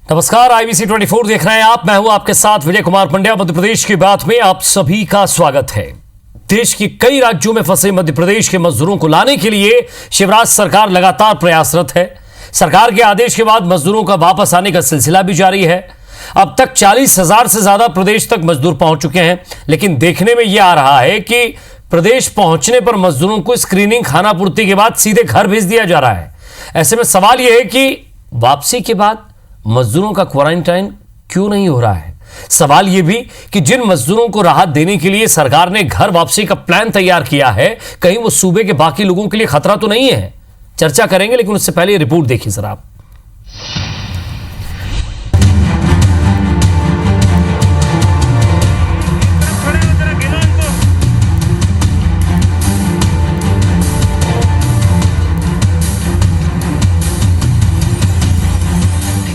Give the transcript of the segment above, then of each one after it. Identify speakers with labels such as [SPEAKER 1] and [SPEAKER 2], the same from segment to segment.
[SPEAKER 1] नमस्कार, IBC 24 देख रहे हैं आप। मैं हूं आपके साथ विजय कुमार पंड्या। मध्य प्रदेश की बात में आप सभी का स्वागत है। देश के कई राज्यों में फंसे मध्य प्रदेश के मजदूरों को लाने के लिए शिवराज सरकार लगातार प्रयासरत है। सरकार के आदेश के बाद मजदूरों का वापस आने का सिलसिला भी जारी है। अब तक 40,000 से ज्यादा प्रदेश तक मजदूर पहुंच चुके हैं, लेकिन देखने में यह आ रहा है कि प्रदेश पहुंचने पर मजदूरों को स्क्रीनिंग, खाना पूर्ति के बाद सीधे घर भेज दिया जा रहा है। ऐसे में सवाल यह है कि वापसी के बाद मजदूरों का क्वारंटाइन क्यों नहीं हो रहा है। सवाल यह भी कि जिन मजदूरों को राहत देने के लिए सरकार ने घर वापसी का प्लान तैयार किया है, कहीं वो सूबे के बाकी लोगों के लिए खतरा तो नहीं है। चर्चा करेंगे, लेकिन उससे पहले रिपोर्ट देखिए जरा आप।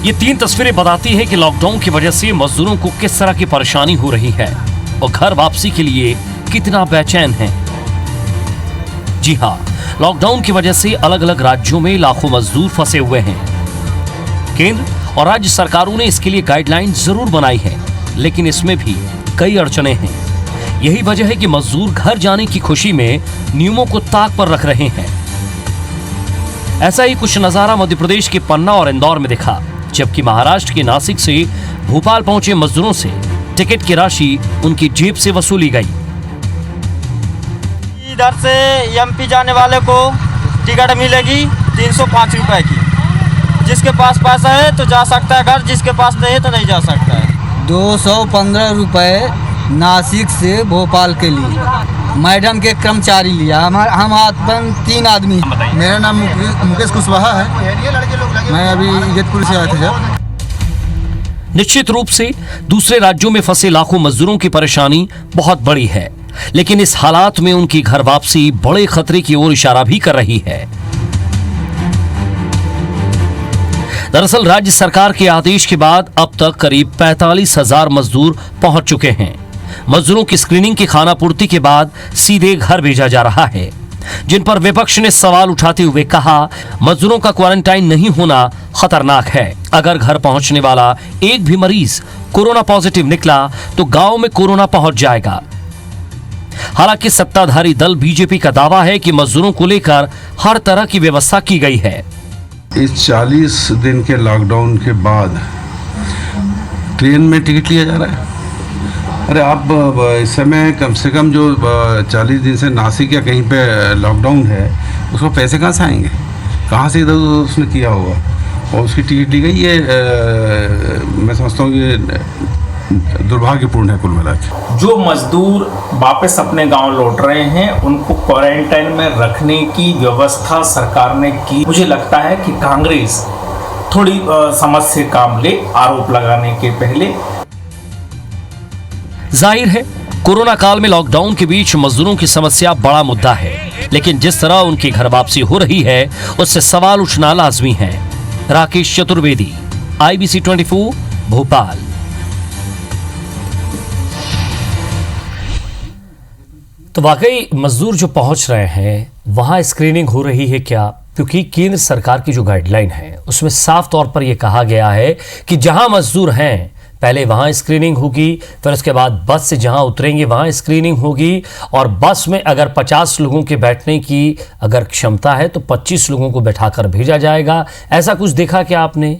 [SPEAKER 1] ये 3 तस्वीरें बताती हैं कि लॉकडाउन की वजह से मजदूरों को किस तरह की परेशानी हो रही है और घर वापसी के लिए कितना बेचैन है। जी हां, लॉकडाउन की वजह से अलग अलग राज्यों में लाखों मजदूर फंसे हुए हैं। केंद्र और राज्य सरकारों ने इसके लिए गाइडलाइन जरूर बनाई है, लेकिन इसमें भी कई अड़चने हैं। यही वजह है कि मजदूर घर जाने की खुशी में नियमों को ताक पर रख रहे हैं। ऐसा ही कुछ नजारा मध्य प्रदेश के पन्ना और इंदौर में दिखा, जबकि महाराष्ट्र के नासिक से भोपाल पहुंचे मजदूरों से टिकट की राशि उनकी जेब से वसूली गई।
[SPEAKER 2] इधर से MP जाने वाले को टिकट मिलेगी 305 रुपए की। जिसके पास पैसा है तो जा सकता है घर, जिसके पास नहीं है तो नहीं जा सकता है।
[SPEAKER 3] 215 रुपए नासिक से भोपाल के लिए मैडम के कर्मचारी लिया। हम आत्मन 3 आदमी।
[SPEAKER 4] मेरा नाम मुकेश कुशवाहा है। मैं अभी इगतपुर से आया था। जब
[SPEAKER 1] निश्चित रूप से दूसरे राज्यों में फंसे लाखों मजदूरों की परेशानी बहुत बड़ी है, लेकिन इस हालात में उनकी घर वापसी बड़े खतरे की ओर इशारा भी कर रही है। दरअसल राज्य सरकार के आदेश के बाद अब तक करीब 45,000 मजदूर पहुंच चुके हैं। मजदूरों की स्क्रीनिंग की खाना पूर्ति के बाद सीधे घर भेजा जा रहा है, जिन पर विपक्ष ने सवाल उठाते हुए कहा, मजदूरों का क्वारंटाइन नहीं होना खतरनाक है। अगर घर पहुंचने वाला एक भी मरीज कोरोना पॉजिटिव निकला तो गांव में कोरोना पहुंच जाएगा। हालांकि सत्ताधारी दल बीजेपी का दावा है कि मजदूरों को लेकर हर तरह की व्यवस्था की गई है।
[SPEAKER 4] इस 40 दिन के लॉकडाउन के बाद ट्रेन में टिकट लिया जा रहा है। अरे आप इस समय कम से कम जो 40 दिन से नासिक या कहीं पे लॉकडाउन है, उसको पैसे कहाँ से आएंगे, कहाँ से इधर उसने किया होगा और उसकी टिकट ली गई। ये मैं समझता हूँ ये दुर्भाग्यपूर्ण है कुल मिला के।
[SPEAKER 5] जो मजदूर वापस अपने गांव लौट रहे हैं, उनको क्वारंटाइन में रखने की व्यवस्था सरकार ने की। मुझे लगता है कि कांग्रेस थोड़ी समझ से काम ले, आरोप लगाने के पहले।
[SPEAKER 1] जाहिर है कोरोना काल में लॉकडाउन के बीच मजदूरों की समस्या बड़ा मुद्दा है, लेकिन जिस तरह उनकी घर वापसी हो रही है उससे सवाल उठना लाजमी है। राकेश चतुर्वेदी, IBC 24, भोपाल। तो वाकई मजदूर जो पहुंच रहे हैं वहां स्क्रीनिंग हो रही है क्या? क्योंकि केंद्र सरकार की जो गाइडलाइन है उसमें साफ तौर पर यह कहा गया है कि जहां मजदूर हैं पहले वहां स्क्रीनिंग होगी, फिर उसके बाद बस से जहां उतरेंगे वहां स्क्रीनिंग होगी, और बस में अगर 50 लोगों के बैठने की अगर क्षमता है तो 25 लोगों को बैठाकर भेजा जाएगा। ऐसा कुछ देखा क्या आपने?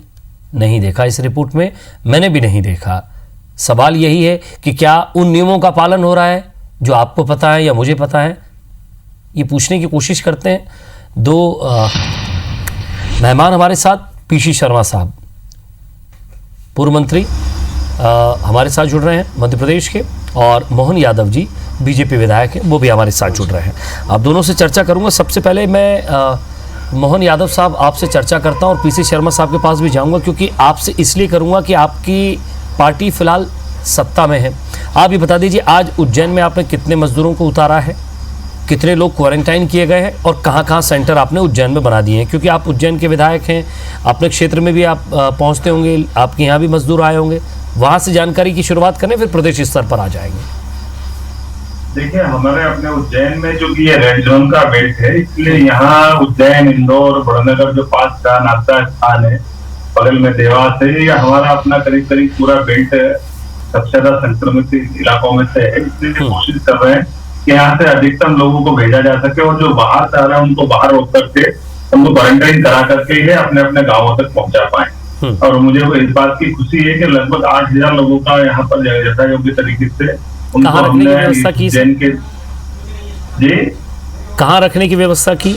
[SPEAKER 1] नहीं देखा इस रिपोर्ट में, मैंने भी नहीं देखा। सवाल यही है कि क्या उन नियमों का पालन हो रहा है जो आपको पता है या मुझे पता है? ये पूछने की कोशिश करते हैं। 2 मेहमान हमारे साथ, PC शर्मा साहब पूर्व मंत्री हमारे साथ जुड़ रहे हैं मध्य प्रदेश के, और मोहन यादव जी बीजेपी विधायक हैं, वो भी हमारे साथ जुड़ रहे हैं। आप दोनों से चर्चा करूंगा। सबसे पहले मैं मोहन यादव साहब आपसे चर्चा करता हूं और PC शर्मा साहब के पास भी जाऊंगा, क्योंकि आपसे इसलिए करूंगा कि आपकी पार्टी फिलहाल सत्ता में है। आप ये बता दीजिए, आज उज्जैन में आपने कितने मजदूरों को उतारा है, कितने लोग क्वारंटाइन किए गए हैं, और कहाँ सेंटर आपने उज्जैन में बना दिए हैं? क्योंकि आप उज्जैन के विधायक हैं, अपने क्षेत्र में भी आप पहुँचते होंगे, आपके यहाँ भी मजदूर आए होंगे, वहाँ से जानकारी की शुरुआत करें, फिर प्रदेश स्तर पर आ जाएंगे।
[SPEAKER 6] देखिए, हमारे अपने उज्जैन में जो कि ये रेड जोन का बेल्ट है, इसलिए यहाँ उज्जैन, इंदौर, बड़नगर जो 5 नाश्ता स्थान है, बगल में देवास है, या हमारा अपना करीब करीब पूरा बेल्ट सबसे ज्यादा संक्रमित इलाकों में से है, इसलिए कोशिश कर रहे हैं कि यहाँ से अधिकतम लोगों को भेजा जा सके, और जो बाहर से आ रहे हैं उनको बाहर रोक करके उनको क्वारंटाइन करा करके ही अपने अपने गाँवों तक पहुंचा पाए। और मुझे इस बात की खुशी है कि लगभग 8,000 लोगों का यहाँ पर जैसा योग्य तरीके से उनको हमने उज्जैन के जी
[SPEAKER 1] कहाँ रखने की व्यवस्था की?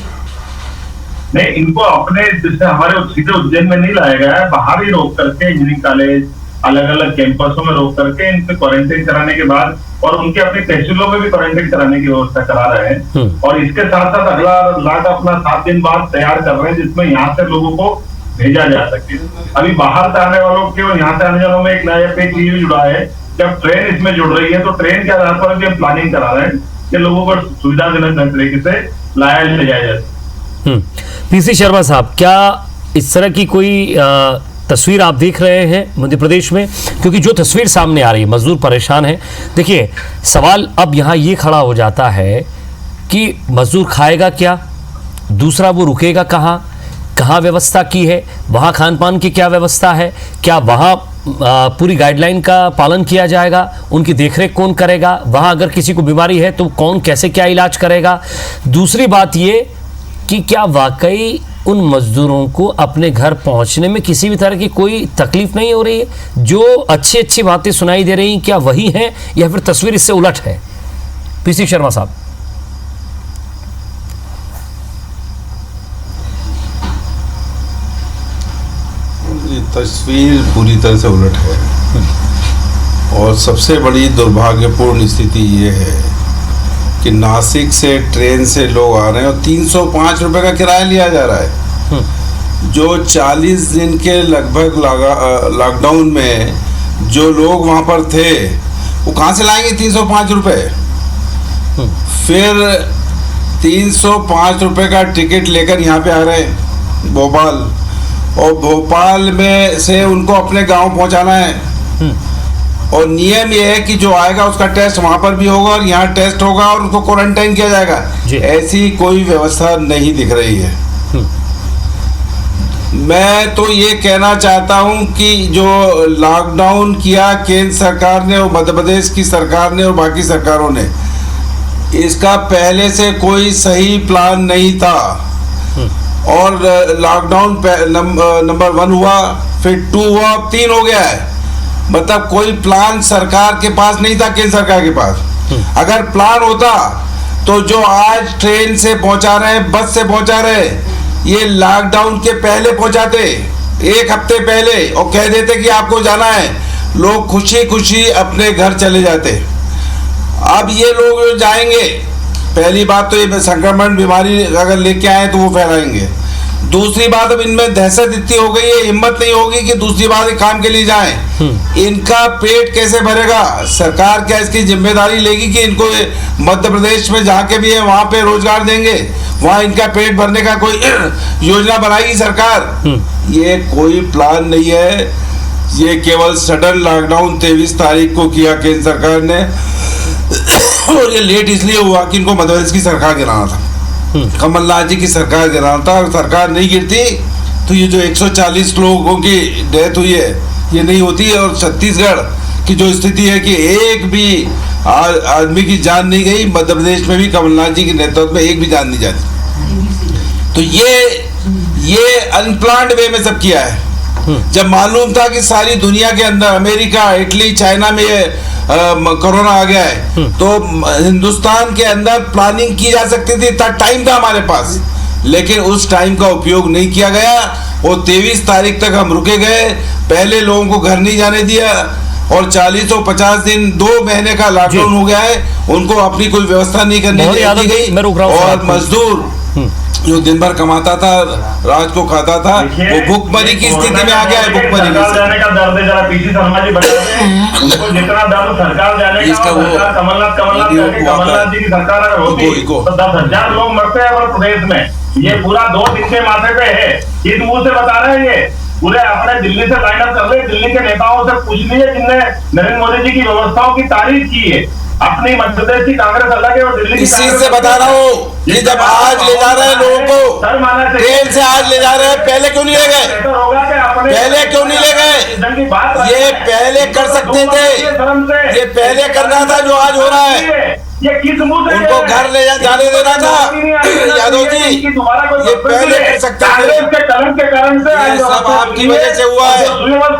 [SPEAKER 6] नहीं, इनको अपने जैसे हमारे सीधे उज्जैन में नहीं लाया गया है, बाहर ही रोक करके इंजीनियरिंग कॉलेज अलग अलग कैंपसों में रोक करके इनसे क्वारंटाइन कराने के बाद और उनके अपनी तहसीलों में भी क्वारंटाइन कराने की व्यवस्था करा रहे हैं। और इसके साथ साथ अगला लाट अपना 7 दिन बाद तैयार कर रहे हैं, जिसमें यहाँ से लोगों को भेजा जा सके। अभी बाहर से आने वालों के और यहाँ से आने वालों में एक नया पेज ये जुड़ा है, जब ट्रेन इसमें जुड़ रही है तो ट्रेन के आधार पर भी हम प्लानिंग करा रहे हैं कि लोगों को सुविधाजनक तरीके से लाया ले जाया जाए।
[SPEAKER 1] पीसी शर्मा साहब, क्या इस तरह की कोई तस्वीर आप देख रहे हैं मध्य प्रदेश में? क्योंकि जो तस्वीर सामने आ रही है, मजदूर परेशान है। देखिए, सवाल अब यहाँ ये खड़ा हो जाता है कि मजदूर खाएगा क्या, दूसरा वो रुकेगा कहाँ, कहाँ व्यवस्था की है, वहाँ खान पान की क्या व्यवस्था है, क्या वहाँ पूरी गाइडलाइन का पालन किया जाएगा, उनकी देखरेख कौन करेगा, वहाँ अगर किसी को बीमारी है तो कौन कैसे क्या इलाज करेगा। दूसरी बात ये कि क्या वाकई उन मजदूरों को अपने घर पहुंचने में किसी भी तरह की कोई तकलीफ नहीं हो रही है? जो अच्छी अच्छी बातें सुनाई दे रही हैं, क्या वही हैं या फिर तस्वीर इससे उलट है? पीसी शर्मा साहब।
[SPEAKER 4] ये तस्वीर पूरी तरह से उलट है, और सबसे बड़ी दुर्भाग्यपूर्ण स्थिति ये है कि नासिक से ट्रेन से लोग आ रहे हैं और 305 रुपए का किराया लिया जा रहा है। जो 40 दिन के लगभग लॉकडाउन में जो लोग वहाँ पर थे, वो कहाँ से लाएंगे 305 रुपए? फिर 305 रुपए का टिकट लेकर यहाँ पे आ रहे हैं भोपाल, और भोपाल में से उनको अपने गांव पहुँचाना है। और नियम ये है कि जो आएगा उसका टेस्ट वहां पर भी होगा और यहाँ टेस्ट होगा और उसको क्वारंटाइन किया जाएगा। ऐसी कोई व्यवस्था नहीं दिख रही है। मैं तो ये कहना चाहता हूं कि जो लॉकडाउन किया केंद्र सरकार ने और मध्य प्रदेश की सरकार ने और बाकी सरकारों ने, इसका पहले से कोई सही प्लान नहीं था। और लॉकडाउन नंबर 1 हुआ, फिर 2 हुआ, अब 3 हो गया है। मतलब कोई प्लान सरकार के पास नहीं था, केंद्र सरकार के पास। अगर प्लान होता तो जो आज ट्रेन से पहुंचा रहे हैं, बस से पहुंचा रहे हैं, ये लॉकडाउन के पहले पहुंचाते, 1 हफ्ते पहले, और कह देते कि आपको जाना है, लोग खुशी खुशी अपने घर चले जाते। अब ये लोग जाएंगे, पहली बात तो ये संक्रमण बीमारी अगर लेके आए तो वो फैलाएंगे। दूसरी बात, अब इनमें दहशत इतनी हो गई है, हिम्मत नहीं होगी कि दूसरी बार काम के लिए जाएं। इनका पेट कैसे भरेगा? सरकार क्या इसकी जिम्मेदारी लेगी कि इनको मध्य प्रदेश में जहाँ के भी है वहाँ पे रोजगार देंगे, वहाँ इनका पेट भरने का कोई योजना बनाएगी सरकार? ये कोई प्लान नहीं है। ये केवल सडन लॉकडाउन 23 तारीख को किया केंद्र सरकार ने, और ये लेट इसलिए हुआ कि इनको मध्य प्रदेश की सरकार गिराना था, कमलनाथ जी की सरकार गिराना था। और सरकार नहीं गिरती तो ये जो 140 लोगों की डेथ हुई है ये नहीं होती। और छत्तीसगढ़ की जो स्थिति है कि एक भी आदमी की जान नहीं गई, मध्य प्रदेश में भी कमलनाथ जी के नेतृत्व में एक भी जान नहीं जाती। तो ये अनप्लान्ड वे में सब किया है। जब मालूम था कि सारी दुनिया के अंदर, अमेरिका, इटली, चाइना में ये कोरोना आ गया है, तो हिंदुस्तान के अंदर प्लानिंग की जा सकती थी, इतना टाइम था हमारे पास, लेकिन उस टाइम का उपयोग नहीं किया गया। और 23 तारीख तक हम रुके गए, पहले लोगों को घर नहीं जाने दिया, और 40 और 50 दिन 2 महीने का लॉकडाउन हो गया है, उनको अपनी कोई व्यवस्था नहीं करनी दी गई। और मजदूर जो दिन भर कमाता था, रात को खाता था, वो भूखमरी की स्थिति में आ गया है। भूखमरी
[SPEAKER 6] जाने का दर्द है, जरा पीसी शर्मा जी बता दें उनको जितना दर्द सरकार जाने का, सरकार कमलनाथ जी की सरकार अगर होती तो 10,000 लोग मरते हैं अगर प्रदेश में। ये पूरा 2 दिन के माथे पे है, इस मुंह से बता रहे हैं। ये पूरे अपने दिल्ली से लाइन अप कर रहे, दिल्ली के नेताओं से पूछ लीजिए जिनने नरेंद्र मोदी जी की व्यवस्थाओं की तारीफ की है। अपनी मध्य प्रदेश की कांग्रेस अलग है और दिल्ली की
[SPEAKER 4] इस चीज
[SPEAKER 6] कांग्रेस
[SPEAKER 4] से बता रहा हूँ कि जब आज ले जा रहे हैं लोगों को
[SPEAKER 6] सर माना
[SPEAKER 4] ट्रेन से, आज ले जा रहे हैं, पहले क्यों नहीं ले गए? पहले क्यों नहीं ले गए? ये पहले कर सकते थे, ये पहले करना था जो आज हो रहा है।
[SPEAKER 6] ये किस मुंह से
[SPEAKER 4] उनको घर ले जाने देना था यादव जी, ये पहले कर सकते थे।
[SPEAKER 6] के कारण से
[SPEAKER 4] ये सब आपकी वजह से हुआ है।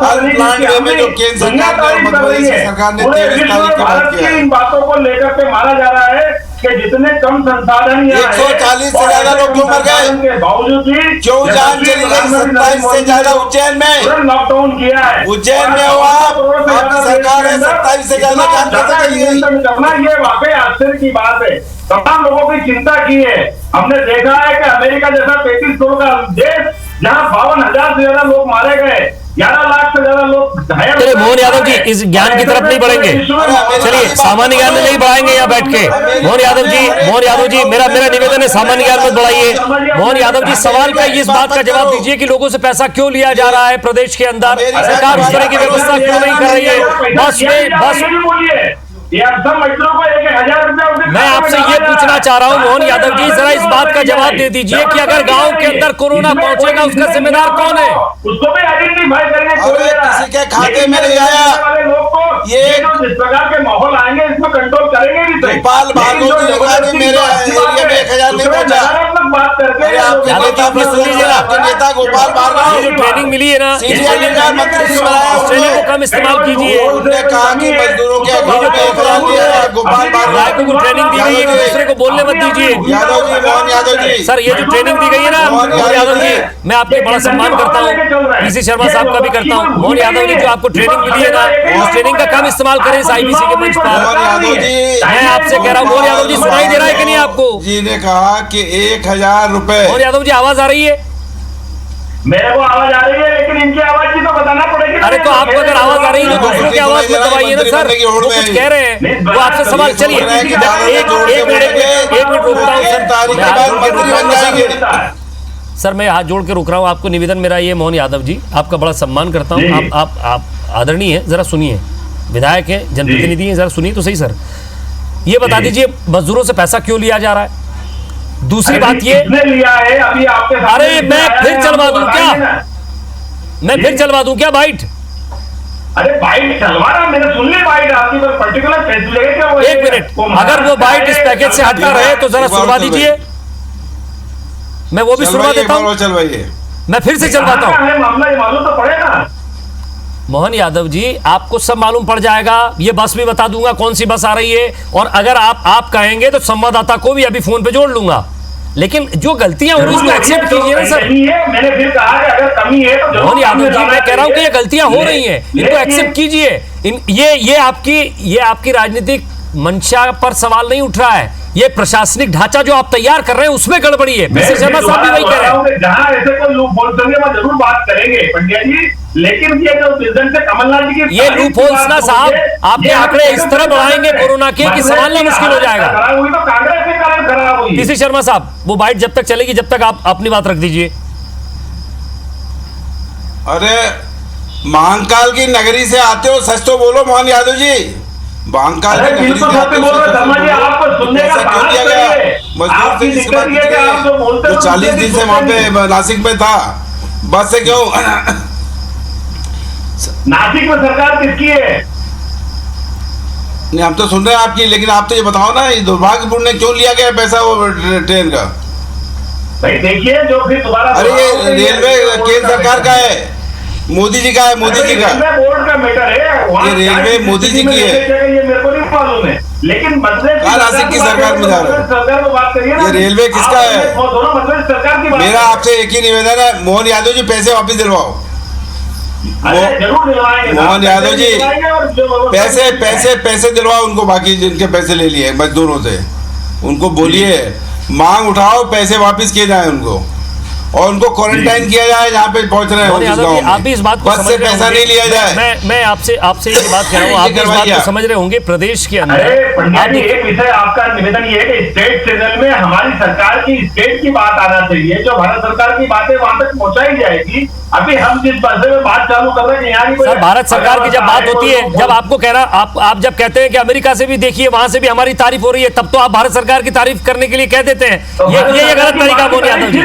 [SPEAKER 4] हर प्लांट वे में जो केंद्र सरकार ने और मध्य प्रदेश सरकार ने 23 तारीख के बाद किया है।
[SPEAKER 6] इन बातों को लेकर के माना जा रहा है कि जितने कम संसाधन
[SPEAKER 4] 140 से ज्यादा लोग क्यों मर गए?
[SPEAKER 6] के बावजूद भी
[SPEAKER 4] क्यों जान चली गई? 27 से ज्यादा उज्जैन में,
[SPEAKER 6] लॉकडाउन किया है।
[SPEAKER 4] उज्जैन में हुआ, आपकी सरकार है, 27 से ज्यादा जान कैसे चली गई?
[SPEAKER 6] करना ये वाकई आश्चर्य की बात है। तमाम लोगों की चिंता की है। हमने देखा है कि अमेरिका जैसा 33 करोड़ का देश, जहां 52,000 से ज्यादा लोग मारे गए, 11 लाख से ज्यादा लोग घायल।
[SPEAKER 1] चलिए मोहन यादव जी, इस ज्ञान की तरफ नहीं बढ़ेंगे, चलिए सामान्य ज्ञान में नहीं बढ़ाएंगे यहाँ बैठ के। मोहन यादव जी मेरा निवेदन है, सामान्य ज्ञान मत बढ़ाइए। मोहन यादव जी, सवाल का इस बात का जवाब दीजिए कि लोगों से पैसा क्यों लिया जा रहा है प्रदेश के अंदर, सरकार उस तरह की व्यवस्था क्यों नहीं कर रही है? बस
[SPEAKER 6] ये अब सब मजदूरों को 1,000 रुपया।
[SPEAKER 1] मैं आपसे ये पूछना चाह रहा हूँ मोहन यादव जी, जरा इस बात का जवाब दे दीजिए कि अगर गांव के अंदर कोरोना पहुंचेगा उसका जिम्मेदार कौन है?
[SPEAKER 6] उसको भी आइडेंटिफाई करेंगे।
[SPEAKER 4] किसी के खाते में नहीं आया
[SPEAKER 6] ये जिस प्रकार के माहौल आएंगे इसमें कंट्रोल करेंगे भी।
[SPEAKER 4] गोपाल भार्गव जी ने कहा कि मेरे एरिया में 1,000 नहीं पहुंचा।
[SPEAKER 6] बात करके
[SPEAKER 4] आपके नेता गोपाल भार्गव,
[SPEAKER 1] जो ट्रेनिंग मिली है ना, इस ट्रेनिंग को कम इस्तेमाल कीजिए।
[SPEAKER 4] उन्होंने कहा कि मजदूरों के गोपाल भार्गव
[SPEAKER 1] को ट्रेनिंग दी गई है, एक दूसरे को बोलने मत दीजिए।
[SPEAKER 4] यादव जी, मोहन यादव जी,
[SPEAKER 1] सर ये जो ट्रेनिंग दी गई है ना मोहन यादव जी, मैं आपके बड़ा सम्मान करता हूँ, पीसी शर्मा साहब का भी करता हूँ। मोहन यादव जी, जो आपको ट्रेनिंग मिली है ना, उस ट्रेनिंग का कम इस्तेमाल करें इस आईबीसी के मंच पर। मैं आपसे कह रहा हूँ मोहन यादव जी, सुनाई दे रहा है कि नहीं आपको?
[SPEAKER 4] जी ने कहा कि 1,000 रुपए।
[SPEAKER 1] मोहन यादव जी, आवाज आ रही है?
[SPEAKER 6] मेरे को आवाज आ रही है, लेकिन इनकी आवाज की तो बताना पड़ेगी।
[SPEAKER 1] अरे तो आपको अगर आवाज आ रही है तो दूसरों की आवाज मत दबाइए ना सर, वो कुछ कह रहे हैं, वो आपसे सवाल। चलिए एक मिनट रुकता हूँ सर, मैं हाथ जोड़ के रुक रहा हूँ। आपको निवेदन मेरा ये, मोहन यादव जी, आपका बड़ा सम्मान करता हूँ, आप आदरणीय हैं, जरा सुनिए, विधायक हैं, जनप्रतिनिधि हैं, जरा सुनिए तो सही सर। ये बता दीजिए मजदूरों से पैसा क्यों लिया जा रहा है? दूसरी बात ये
[SPEAKER 6] लिया है अभी आपके,
[SPEAKER 1] अरे मैं फिर चलवा दूं क्या? मैं फिर चलवा दूं क्या बाइट?
[SPEAKER 6] अरे बाइट चलवा रहा, मैंने सुन ली बाइट आपकी, पर पर्टिकुलर फैसले क्या वो?
[SPEAKER 1] एक मिनट, अगर वो बाइट इस पैकेज से हटकर रहे तो जरा सुनवा दीजिए, मैं वो भी सुनवा देता हूँ। मैं फिर से चलवाता हूँ।
[SPEAKER 6] मामला ये मालूम तो पड़ेगा
[SPEAKER 1] मोहन यादव जी, आपको सब मालूम पड़ जाएगा। ये बस भी बता दूंगा कौन सी बस आ रही है, और अगर आप कहेंगे तो संवाददाता को भी अभी फोन पे जोड़ लूंगा। लेकिन जो गलतियां हो रही है उसको एक्सेप्ट कीजिए ना सर।
[SPEAKER 6] मैंने फिर कहा कि अगर कमी है तो
[SPEAKER 1] मोहन यादव जी, मैं कह रहा हूं कि ये गलतियां हो रही हैं, इनको एक्सेप्ट कीजिए। ये आपकी राजनीतिक मंशा पर सवाल नहीं उठ रहा है, ये प्रशासनिक ढांचा जो आप तैयार कर रहे हैं उसमें गड़बड़ी है। पीसी शर्मा साहब भी वही कह रहे हैं।
[SPEAKER 6] जहां ऐसे कोई लूप होल्स होंगे मैं जरूर बात करेंगे पंड्या जी, लेकिन ये जो प्रेसिडेंट से कमलनाथ जी की
[SPEAKER 1] ये लूप होल्स ना साहब, आपके आंकड़े इस तरह बढ़ाएंगे कोरोना के कि संभालना मुश्किल हो जाएगा।
[SPEAKER 6] तो कांग्रेस के कारण खराब हुई।
[SPEAKER 1] पीसी शर्मा साहब, वो बाइट जब तक चलेगी जब तक आप अपनी बात रख दीजिए।
[SPEAKER 4] अरे महाकाल की नगरी से आते हो, सच तो बोलो मोहन यादव जी। महाकाल की नगरी से आते हो, क्यों दिया गया? मजदूर से जिसके बाद जो 40 दिन से वहाँ पे नासिक में था, बस से क्यों?
[SPEAKER 6] नासिक में सरकार किसकी है?
[SPEAKER 4] नहीं, हम तो सुन रहे हैं आपकी, लेकिन आप तो ये बताओ ना, ये दुर्भाग्यपूर्ण क्यों लिया गया पैसा वो ट्रेन का?
[SPEAKER 6] भाई देखिए जो फिर दोबारा,
[SPEAKER 4] अरे ये रेलवे केंद्र सरकार का है, मोदी जी का है, मोदी जी का
[SPEAKER 6] बोर्ड का मैटर है।
[SPEAKER 4] ये रेलवे मोदी जी की है,
[SPEAKER 6] ये मेरे को नहीं मालूम है, लेकिन
[SPEAKER 4] नासिक की सरकार में जा रहा है।
[SPEAKER 6] सरकार को बात करिए,
[SPEAKER 4] ये रेलवे किसका है?
[SPEAKER 6] दोनों मतलब सरकार की।
[SPEAKER 4] मेरा आपसे एक ही निवेदन है, मोहन यादव जी पैसे वापस दिलवाओ। मोहन यादव जी, पैसे दिलवाओ उनको, बाकी जिनके पैसे ले लिए मजदूरों से उनको बोलिए, मांग उठाओ, पैसे वापस किए जाए उनको, और उनको क्वारंटाइन किया जाए जहाँ पे पहुंच रहे हैं।
[SPEAKER 1] आप भी इस बात को
[SPEAKER 4] बस से पैसा नहीं लिया जाए।
[SPEAKER 1] मैं आपसे ये बात कह रहा हूँ, आप इस बात को समझ रहे होंगे प्रदेश के अंदर।
[SPEAKER 6] एक विषय आपका निवेदन ये है कि स्टेट चैनल में हमारी सरकार की स्टेट की बात आना चाहिए, जो भारत सरकार की बातें वहां तक पहुंचाई जाएगी। अभी हम जिस पैसे में बात चालू कर रहे हैं कि यहाँ की
[SPEAKER 1] सर भारत सरकार की जब बात होती है, जब आपको कहना आप जब कहते हैं कि अमेरिका से भी देखिए वहां से भी हमारी तारीफ हो रही है, तब तो आप भारत सरकार की तारीफ करने के लिए कह देते हैं। ये गलत तरीका मोहन यादव जी।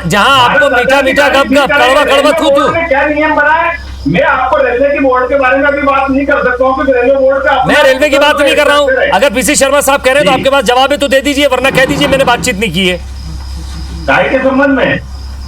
[SPEAKER 1] जहां आपको मीठा मीठा गप गप कड़वा कड़वा थू थू।
[SPEAKER 6] क्या नियम बना है? मैं आपको रेलवे की बोर्ड के बारे में भी बात नहीं कर सकता हूँ, क्योंकि रेलवे बोर्ड का
[SPEAKER 1] मैं रेलवे की बात नहीं कर रहा हूँ। अगर पीसी शर्मा साहब कह रहे हैं तो आपके पास जवाब है तो दे दीजिए, वरना कह दीजिए मैंने बातचीत नहीं की है।
[SPEAKER 6] गाय के संबंध में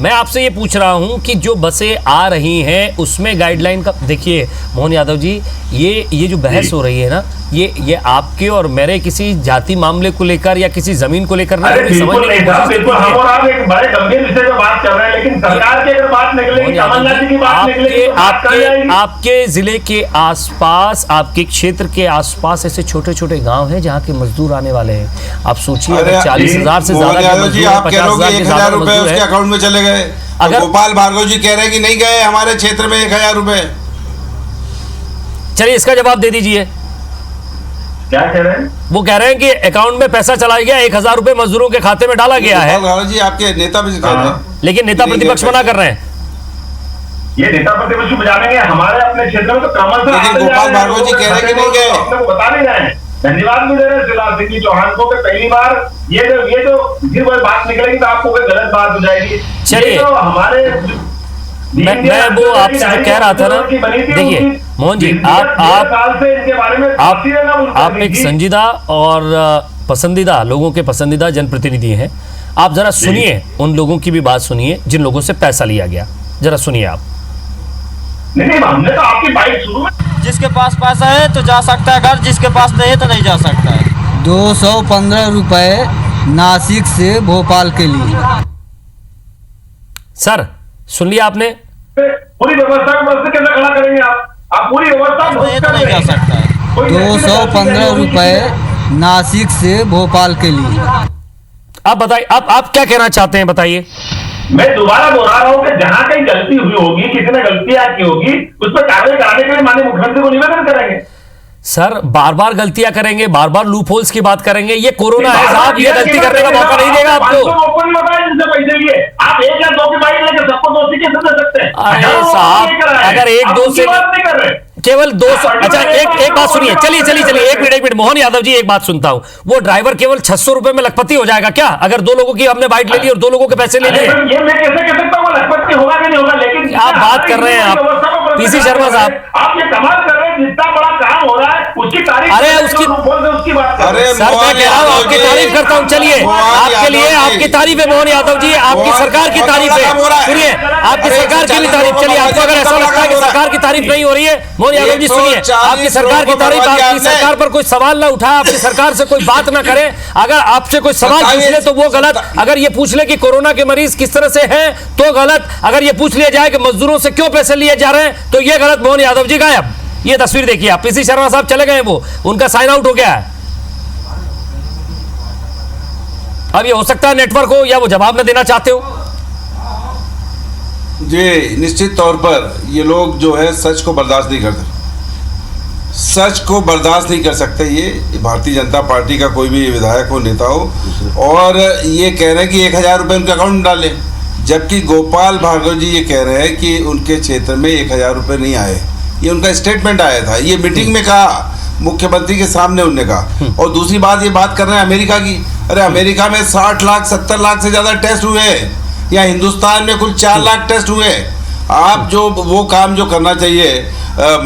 [SPEAKER 1] मैं आपसे ये पूछ रहा हूं कि जो बसें आ रही हैं उसमें गाइडलाइन का देखिए मोहन यादव जी, ये जो बहस हो रही है ना, ये आपके और मेरे किसी जाति मामले को लेकर या किसी जमीन को लेकर
[SPEAKER 6] बिल्कुल हम और आप एक बड़े गंभीर विषय पे बात कर रहे हैं, लेकिन सरकार की अगर बात निकलेगी, कमलनाथ जी की बात निकलेगी,
[SPEAKER 1] आपके जिले के आसपास, आपके क्षेत्र के आसपास ऐसे छोटे छोटे गांव हैं जहां के मजदूर आने वाले हैं। आप सोचिए अगर 40,000 से ज्यादा के मजदूर,
[SPEAKER 7] 50,000 के ज्यादा
[SPEAKER 1] रुपए
[SPEAKER 7] उसके अकाउंट में चले गए।
[SPEAKER 1] अगर
[SPEAKER 7] गोपाल भार्गव जी कह रहे हैं कि नहीं गए हमारे क्षेत्र में 1,000 रुपए।
[SPEAKER 1] चलिए इसका जवाब दे दीजिए।
[SPEAKER 6] क्या कह रहे हैं?
[SPEAKER 1] वो कह रहे हैं कि अकाउंट में पैसा चला गया, 1,000 रुपए मजदूरों के खाते में डाला गया है।
[SPEAKER 7] गोपाल जी आपके नेता भी कह रहे हैं,
[SPEAKER 1] लेकिन नेता प्रतिपक्ष मना कर रहे हैं।
[SPEAKER 6] ये नेता प्रतिपक्ष बजानेंगे हमारे अपने क्षेत्र में तो क्रमशः,
[SPEAKER 7] लेकिन गोपाल भार्गव जी कह रहे हैं कि नहीं गए,
[SPEAKER 6] अपने को बता नहीं रहे हैं। धन्यवाद भी दे रहे हैं शिवराज सिंह चौहान को कि पहली बार ये जो फिर वही बात निकलेगी तो आपको कोई गलत बात हो जाएगी।
[SPEAKER 1] चलिए
[SPEAKER 6] तो हमारे
[SPEAKER 1] मैं वो आपसे जो कह रहा था ना, देखिए मोहन जी आप एक संजीदा और पसंदीदा लोगों के पसंदीदा जनप्रतिनिधि हैं। आप जरा सुनिए, उन लोगों की भी बात सुनिए जिन लोगों से पैसा लिया गया, जरा सुनिए आप।
[SPEAKER 6] नहीं हमने तो आपकी बाइक शुरू में,
[SPEAKER 2] जिसके पास पैसा है तो जा सकता है घर, जिसके पास नहीं है तो नहीं जा सकता है।
[SPEAKER 3] 215 रुपए नासिक से भोपाल के लिए।
[SPEAKER 1] सर सुन लिया आपने?
[SPEAKER 6] पूरी व्यवस्था को बस कैसे खड़ा करेंगे आप पूरी व्यवस्था
[SPEAKER 2] नहीं तो नहीं जा सकता है।
[SPEAKER 3] 215 रुपए नासिक से भोपाल के लिए।
[SPEAKER 1] आप बताइए, आप क्या कहना चाहते हैं, बताइए।
[SPEAKER 6] मैं दोबारा दोहरा रहा हूँ कि जहां कहीं गलती हुई होगी, किसी ने गलतियां की होगी, उस पर कार्रवाई कराने के लिए माननीय मुख्यमंत्री को निवेदन करेंगे।
[SPEAKER 1] सर बार बार गलतियां करेंगे, बार बार लूप होल्स की बात करेंगे, ये कोरोना है साहब, ये गलती करने का मौका नहीं देगा आपको।
[SPEAKER 6] मौका नहीं बताया जिनसे पैसे लिए, आप 1 या 2 की बाइक लेकर सबको दोस्ती कैसे दे सकते हैं?
[SPEAKER 1] अरे साहब अगर 1-2 से
[SPEAKER 6] बात नहीं कर रहे,
[SPEAKER 1] केवल 200, अच्छा एक बात सुनिए, चलिए एक मिनट मोहन यादव जी एक बात सुनता हूं। वो ड्राइवर केवल 600 रुपए में लखपति हो जाएगा क्या, अगर 2 लोगों की हमने बाइक ले ली और 2 लोगों के पैसे ले लिए?
[SPEAKER 6] ये मैं कैसे कह सकता हूँ लखपति होगा कि नहीं होगा, लेकिन
[SPEAKER 1] आप बात कर रहे हैं आप पीसी शर्मा साहब,
[SPEAKER 6] आप ये कमाल कर रहे हैं, जितना बड़ा काम हो रहा है उसकी तारीफ,
[SPEAKER 1] अरे उसकी
[SPEAKER 6] बात कर रहे हैं।
[SPEAKER 1] सर मैं कह रहा हूं आपकी तारीफ करता हूं, चलिए आपके लिए आपकी तारीफ है मोहन यादव जी, आपकी सरकार की तारीफ है, सुनिए आपकी सरकार की भी तारीफ। चलिए आपको अगर ऐसा लगता है कि सरकार की तारीफ नहीं हो रही है, मोहन यादव जी सुनिए, आपकी सरकार की तारीफ, आपकी सरकार पर कोई सवाल ना उठाए, आपकी सरकार से कोई बात ना करे, अगर आपसे कोई सवाल पूछ ले तो वो गलत, अगर ये पूछ ले कि कोरोना के मरीज किस तरह से हैं तो गलत, अगर ये पूछ लिया जाए कि मजदूरों से क्यों पैसे लिए जा रहे हैं तो ये गलत। मोहन यादव जी गायब, ये तस्वीर देखिए आप, पीसी शर्मा साहब चले गए, वो उनका साइन आउट हो गया है। अब ये हो सकता है नेटवर्क हो या वो जवाब न देना चाहते हो।
[SPEAKER 7] जी निश्चित तौर पर ये लोग जो है सच को बर्दाश्त नहीं करते, सच को बर्दाश्त नहीं कर सकते। ये भारतीय जनता पार्टी का कोई भी विधायक हो, नेता हो, और ये कह रहे हैं कि 1,000 रुपये उनके अकाउंट में डालें, जबकि गोपाल भार्गव जी ये कह रहे हैं कि उनके क्षेत्र में 1,000 रुपये नहीं आए। ये उनका स्टेटमेंट आया था, ये मीटिंग में कहा, मुख्यमंत्री के सामने उनने कहा। और दूसरी बात, ये बात कर रहे हैं अमेरिका की, अरे अमेरिका में 60 लाख 70 लाख से ज़्यादा टेस्ट हुए, या हिंदुस्तान में कुल 4 लाख टेस्ट हुए। आप जो वो काम जो करना चाहिए,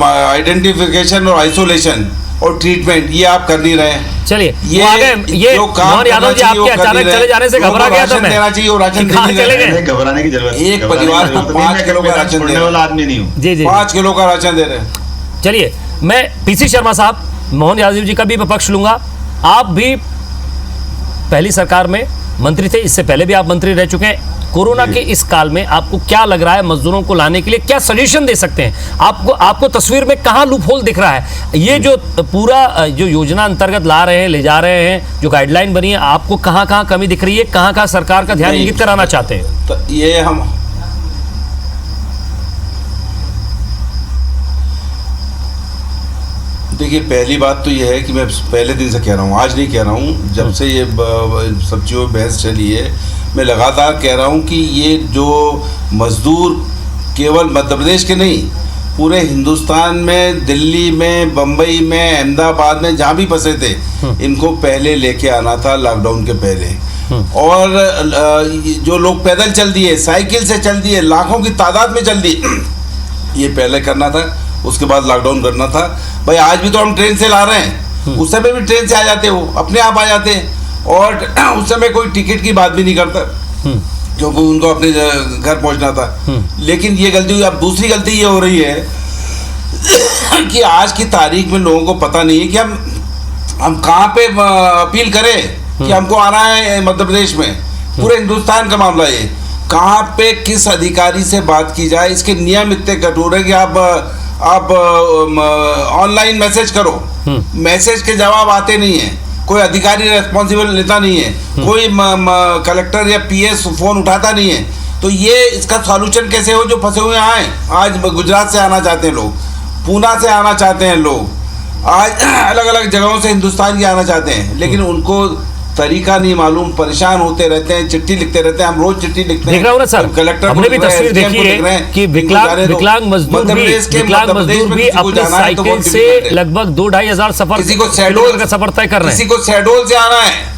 [SPEAKER 7] आइडेंटिफिकेशन और आइसोलेशन और ट्रीटमेंट, ये आप कर नहीं रहे हैं।
[SPEAKER 1] चलिए ये मोहन यादव जी आपके अचानक चले जाने से घबरा गया था मैं,
[SPEAKER 7] देना चाहिए और राशन
[SPEAKER 1] चले गए,
[SPEAKER 8] घबराने की जरूरत,
[SPEAKER 7] एक परिवार को 5 किलो का राशन दे रहे,
[SPEAKER 8] आदमी नहीं हूँ
[SPEAKER 1] जी
[SPEAKER 7] 5 किलो का राशन दे रहे हैं।
[SPEAKER 1] चलिए मैं पीसी शर्मा साहब, मोहन यादव जी का भी विपक्ष लूंगा। आप भी पहली सरकार में मंत्री थे, इससे पहले भी आप मंत्री रह चुके हैं। कोरोना के इस काल में आपको क्या लग रहा है, मजदूरों को लाने के लिए क्या सजेशन दे सकते हैं? आपको तस्वीर में कहाँ लूप होल दिख रहा है? ये जो पूरा जो योजना अंतर्गत ला रहे हैं, ले जा रहे हैं, जो गाइडलाइन बनी है, आपको कहाँ कमी दिख रही है, कहाँ सरकार का ध्यान इंगित कराना चाहते हैं?
[SPEAKER 7] तो ये हम देखिए, पहली बात तो ये है कि मैं पहले दिन से कह रहा हूँ, आज नहीं कह रहा हूँ, जब से ये सब चीज़ों में बहस चली है, मैं लगातार कह रहा हूँ कि ये जो मजदूर केवल मध्य प्रदेश के नहीं, पूरे हिंदुस्तान में, दिल्ली में, बम्बई में, अहमदाबाद में, जहाँ भी फंसे थे, इनको पहले लेके आना था लॉकडाउन के पहले। और जो लोग पैदल चल दिए, साइकिल से चल दिए, लाखों की तादाद में चल दिए, ये पहले करना था, उसके बाद लॉकडाउन करना था। भाई आज भी तो हम ट्रेन से ला रहे हैं, उस समय भी ट्रेन से आ जाते, वो अपने आप आ जाते हैं, और उस समय कोई टिकट की बात भी नहीं करता, क्योंकि उनको अपने घर पहुंचना था। लेकिन ये गलती हुई। अब दूसरी गलती ये हो रही है कि आज की तारीख में लोगों को पता नहीं है कि हम कहाँ पे अपील करें कि हमको आना है मध्य प्रदेश में। पूरे हिंदुस्तान का मामला ये, कहाँ पे किस अधिकारी से बात की जाए। इसके नियम इतने कठोर है कि आप ऑनलाइन मैसेज करो, मैसेज के जवाब आते नहीं है, कोई अधिकारी रेस्पॉन्सिबल लेता नहीं है, कोई कलेक्टर या पीएस फोन उठाता नहीं है। तो ये इसका सॉल्यूशन कैसे हो? जो फंसे हुए आए, आज गुजरात से आना चाहते हैं लोग, पूना से आना चाहते हैं लोग, आज अलग अलग जगहों से हिंदुस्तान के आना चाहते हैं, लेकिन उनको तरीका नहीं मालूम, परेशान होते रहते हैं, चिट्ठी लिखते रहते हैं। हम रोज चिट्ठी लिखते हैं,
[SPEAKER 1] देख रहा हूं ना सर,
[SPEAKER 7] कलेक्टर
[SPEAKER 1] हमने भी तस्वीर देखी है कि विकलांग मजदूर भी अपने साइकिल से लगभग 2-2.5 हजार सफर,
[SPEAKER 7] किसी को शहडोल
[SPEAKER 1] का सफर तय कर रहे हैं,
[SPEAKER 7] किसी को शहडोल से आना है।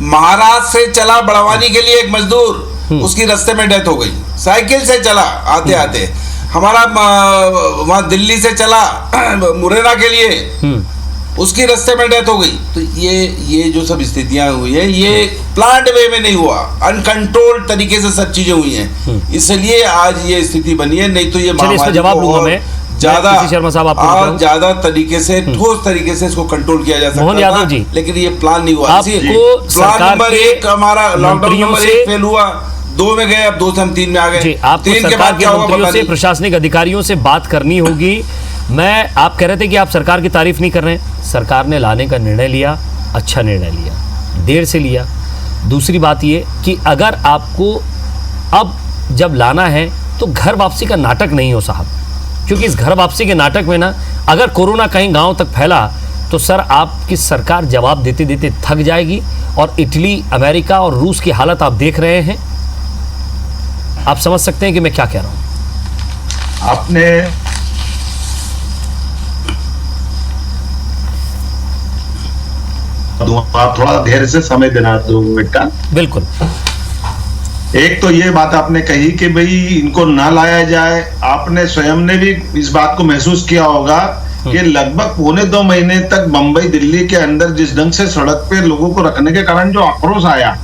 [SPEAKER 7] महाराष्ट्र से चला बड़वानी के लिए एक मजदूर, उसकी रास्ते में डेथ हो गई, साइकिल से चला आते आते। हमारा वहाँ दिल्ली से चला मुरैना के लिए, उसकी रास्ते में डेथ हो गई। तो ये जो सब स्थितियां हुई है, ये प्लान्ड वे में नहीं हुआ, अनकंट्रोल्ड तरीके से सब चीजें हुई हैं, इसलिए आज ये स्थिति बनी है। नहीं तो ये
[SPEAKER 1] महामारी जवाब लूंगा मैं
[SPEAKER 7] ज्यादा
[SPEAKER 1] शर्मा साहब, आपको
[SPEAKER 7] ज्यादा तरीके से, ठोस तरीके से इसको कंट्रोल किया जा सकता
[SPEAKER 1] मोहन यादव जी,
[SPEAKER 7] लेकिन ये प्लान नहीं हुआ।
[SPEAKER 1] आपको
[SPEAKER 7] प्लान नंबर 1 हमारा लॉकडाउन नंबर 1 फेल हुआ, 2 में गए, अब 2 से हम 3 में आ गए।
[SPEAKER 1] आपको सरकार के मंत्रियों से, प्रशासनिक अधिकारियों से बात करनी होगी। आप कह रहे थे कि आप सरकार की तारीफ नहीं कर रहे हैं। सरकार ने लाने का निर्णय लिया, अच्छा निर्णय लिया, देर से लिया। दूसरी बात ये कि अगर आपको अब जब लाना है तो घर वापसी का नाटक नहीं हो साहब, क्योंकि इस घर वापसी के नाटक में ना, अगर कोरोना कहीं गांव तक फैला तो सर आपकी सरकार जवाब देते देते थक जाएगी। और इटली, अमेरिका और रूस की हालत आप देख रहे हैं, आप समझ सकते हैं कि मैं क्या कह रहा हूं।
[SPEAKER 8] आपने आप थोड़ा धैर्य से समय देना 2 मिनट का।
[SPEAKER 1] बिल्कुल।
[SPEAKER 8] एक तो ये बात आपने कही कि भाई इनको ना लाया जाए, आपने स्वयं ने भी इस बात को महसूस किया होगा कि लगभग 1.25 महीने तक बंबई, दिल्ली के अंदर जिस ढंग से सड़क पे लोगों को रखने के कारण जो आक्रोश आया,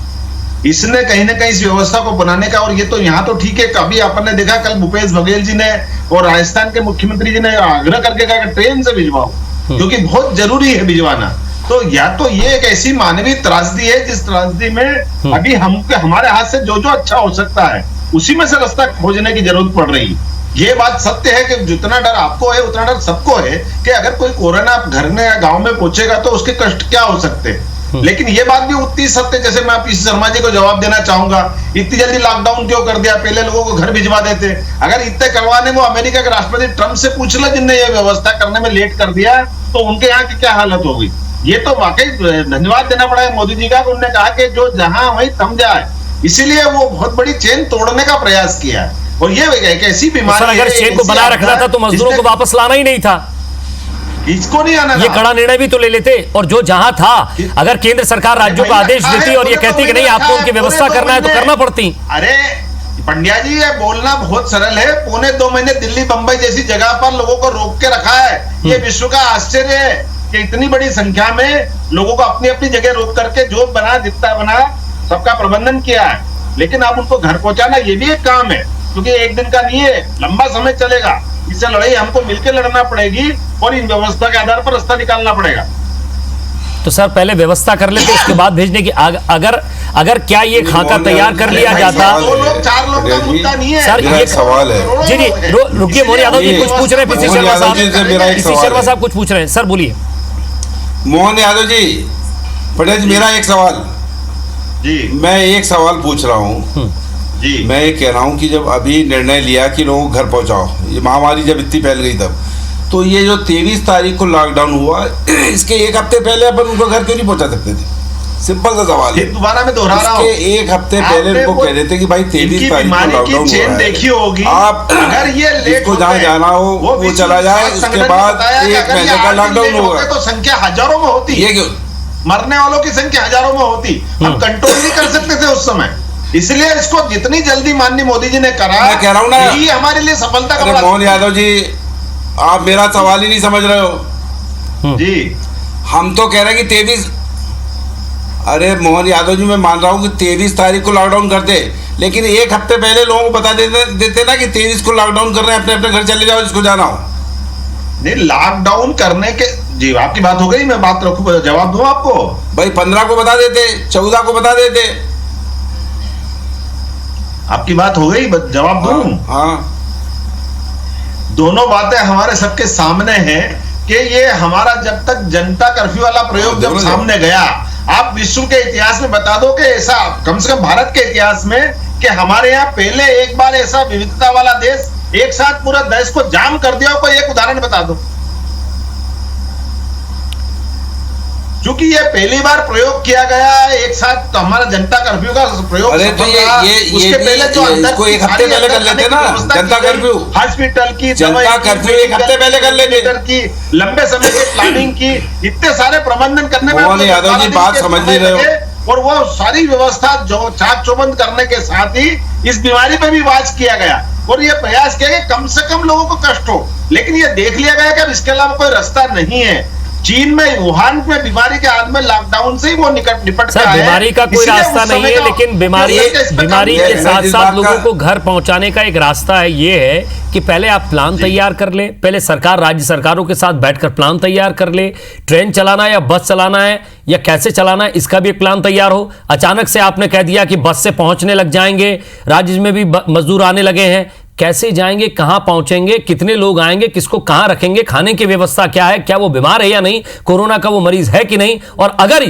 [SPEAKER 8] इसने कहीं ना कहीं इस व्यवस्था को बनाने का, और ये तो यहाँ तो ठीक है, कभी आपने देखा कल भूपेश बघेल जी ने और राजस्थान के मुख्यमंत्री जी ने आग्रह करके कहा कि ट्रेन से भिजवाओ, क्योंकि बहुत जरूरी है भिजवाना। तो या तो ये एक ऐसी मानवीय त्रासदी है जिस त्रासदी में अभी हमारे हाथ से जो जो अच्छा हो सकता है उसी में से रास्ता खोजने की जरूरत पड़ रही है। ये बात सत्य है कि जितना डर आपको है उतना डर सबको है कि अगर कोई कोरोना घर में या गांव में पहुंचेगा तो उसके कष्ट क्या हो सकते हैं। लेकिन ये बात भी उतनी सत्य, जैसे मैं पीसी शर्मा जी को जवाब देना चाहूंगा, इतनी जल्दी लॉकडाउन क्यों कर दिया? पहले लोगों को घर भिजवा देते। अगर इतने करवाने को अमेरिका के राष्ट्रपति ट्रंप से पूछ लो, जिनने ये व्यवस्था करने में लेट कर दिया, तो उनके यहाँ की क्या हालत होगी। ये तो वाकई धन्यवाद देना पड़ा है मोदी जी का, उन्होंने कहा कि जो जहां वहीं थम जाए, इसीलिए वो बहुत बड़ी चेन तोड़ने का प्रयास किया है। और ये एक ऐसी बीमारी,
[SPEAKER 1] अगर चेन को बनाए रखना था तो मजदूरों को वापस लाना ही नहीं था,
[SPEAKER 8] इसको नहीं आना।
[SPEAKER 1] ये कड़ा निर्णय भी तो ले लेते। और जो जहां था, अगर केंद्र सरकार राज्यों को आदेश देती और ये कहती कि नहीं आपको उनकी व्यवस्था करना है तो करना पड़ती।
[SPEAKER 8] अरे पंड्या जी, ये बोलना बहुत सरल है। 1.25 महीने दिल्ली, बंबई जैसी जगह पर लोगों को रोक के रखा है। ये विश्व का आश्चर्य है कि इतनी बड़ी संख्या में लोगों को अपनी अपनी जगह रोक करके जो बना, जितना बना, सबका प्रबंधन किया है। लेकिन अब उनको घर पहुंचाना ये भी एक काम है, क्योंकि एक दिन का नहीं है, लंबा समय चलेगा। इससे लड़ाई हमको मिलकर लड़ना पड़ेगी और इन व्यवस्था के आधार पर रास्ता निकालना पड़ेगा।
[SPEAKER 1] तो सर पहले व्यवस्था कर लेते, उसके बाद भेजने की। अगर क्या ये खाका तैयार कर लिया जाता?
[SPEAKER 8] 2 लोग 4 लोग का मुद्दा नहीं है
[SPEAKER 1] सर, ये
[SPEAKER 7] सवाल है।
[SPEAKER 1] जी रुकिए, मोहन यादव जी कुछ पूछ रहे हैं, पीसी शर्मा साहब कुछ पूछ रहे हैं। सर बोलिए।
[SPEAKER 7] मोहन यादव जी, पटेल जी, मेरा एक सवाल
[SPEAKER 8] जी,
[SPEAKER 7] मैं एक सवाल पूछ रहा हूँ
[SPEAKER 8] जी।
[SPEAKER 7] मैं ये कह रहा हूँ कि जब अभी निर्णय लिया कि लोगों को घर पहुँचाओ, ये महामारी जब इतनी फैल गई तब, तो ये जो 23 तारीख को लॉकडाउन हुआ, इसके 1 हफ्ते पहले अपन उनको घर क्यों नहीं पहुँचा सकते थे? सिंपल सा सवाल है।
[SPEAKER 8] दोबारा मैं दोहरा रहा हूँ,
[SPEAKER 7] एक हफ्ते पहले उनको कह देते कि भाई 23 तारीख को लॉकडाउन
[SPEAKER 8] चेन देखी होगी।
[SPEAKER 7] आप
[SPEAKER 8] अगर ये लेट
[SPEAKER 7] को जहाँ जाना हो वो चला जाए, उसके बाद 1 महीने का लॉकडाउन होगा।
[SPEAKER 8] तो संख्या हजारों में होती,
[SPEAKER 7] ये क्यों?
[SPEAKER 8] मरने वालों की संख्या हजारों में होती, हम कंट्रोल नहीं कर सकते थे उस समय। इसलिए इसको जितनी जल्दी माननीय मोदी जी ने करा,
[SPEAKER 7] मैं कह रहा हूं ना,
[SPEAKER 8] यही हमारे लिए सफलता का।
[SPEAKER 7] मोहन यादव जी, आप मेरा सवाल ही नहीं समझ रहे हो
[SPEAKER 8] जी।
[SPEAKER 7] हम तो कह रहे हैं कि 23, अरे मोहन यादव जी, मैं मान रहा हूं कि 23 तारीख को लॉकडाउन करते, लेकिन 1 हफ्ते पहले लोगों को बता देते ना कि 23 को लॉकडाउन कर रहे हैं, अपने अपने घर चले जाओ जिसको जाना हो।
[SPEAKER 8] नहीं, लॉकडाउन करने के, जी आपकी बात हो गई, मैं बात रखूं, जवाब दूं आपको।
[SPEAKER 7] भाई 15 को बता देते, 14 को बता देते।
[SPEAKER 8] आपकी बात हो गई, जवाब दूं?
[SPEAKER 7] हाँ।
[SPEAKER 8] दोनों बातें हमारे सबके सामने हैं कि ये हमारा जब तक जनता कर्फ्यू वाला प्रयोग जब सामने गया, आप विश्व के इतिहास में बता दो कि ऐसा, कम से कम भारत के इतिहास में, कि हमारे यहाँ पहले एक बार ऐसा विविधता वाला देश एक साथ पूरा देश को जाम कर दिया हो। कोई एक उदाहरण बता दो, क्योंकि ये पहली बार प्रयोग किया गया है एक साथ, तो हमारा जनता कर्फ्यू का प्रयोग।
[SPEAKER 7] अरे तो ये पहले जो इसको 1 हफ्ते पहले कर लेते ना, जनता कर्फ्यू,
[SPEAKER 8] हॉस्पिटल की,
[SPEAKER 7] जनता कर्फ्यू 1 हफ्ते पहले कर लेते
[SPEAKER 8] की, लंबे समय की प्लानिंग की, इतने सारे प्रबंधन करने में।
[SPEAKER 7] मोहन यादव जी बात समझ नहीं रहे हो।
[SPEAKER 8] और वो सारी व्यवस्था जो चाक चौबंद करने के साथ ही इस बीमारी पे भी वाच किया गया, और ये प्रयास किया कि कम से कम लोगों को कष्ट हो। लेकिन ये देख लिया गया कि अब इसके अलावा कोई रास्ता नहीं है। चीन में, वुहान में बीमारी के आदि में लॉकडाउन से ही वो निपट
[SPEAKER 1] सर, बीमारी का कोई रास्ता नहीं है, लेकिन बीमारी के साथ साथ लोगों को घर पहुंचाने का एक रास्ता है। ये है कि पहले आप प्लान तैयार कर ले, पहले सरकार राज्य सरकारों के साथ बैठकर प्लान तैयार कर ले, ट्रेन चलाना है या बस चलाना है या कैसे चलाना है, इसका भी एक प्लान तैयार हो। अचानक से आपने कह दिया कि बस से पहुंचने लग जाएंगे, राज्य में भी मजदूर आने लगे हैं, कैसे जाएंगे, कहां पहुंचेंगे, कितने लोग आएंगे, किसको कहां रखेंगे, खाने की व्यवस्था क्या है, क्या वो बीमार है या नहीं, कोरोना का वो मरीज है कि नहीं, और अगर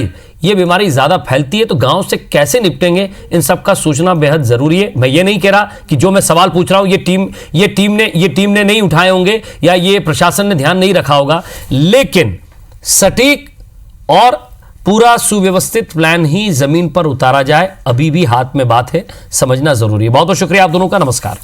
[SPEAKER 1] ये बीमारी ज्यादा फैलती है तो गांव से कैसे निपटेंगे, इन सब का सोचना बेहद जरूरी है। मैं ये नहीं कह रहा कि जो मैं सवाल पूछ रहा हूं ये टीम ने नहीं उठाए होंगे या ये प्रशासन ने ध्यान नहीं रखा होगा, लेकिन सटीक और पूरा सुव्यवस्थित प्लान ही जमीन पर उतारा जाए, अभी भी हाथ में बात है, समझना जरूरी है। बहुत बहुत शुक्रिया आप दोनों का, नमस्कार।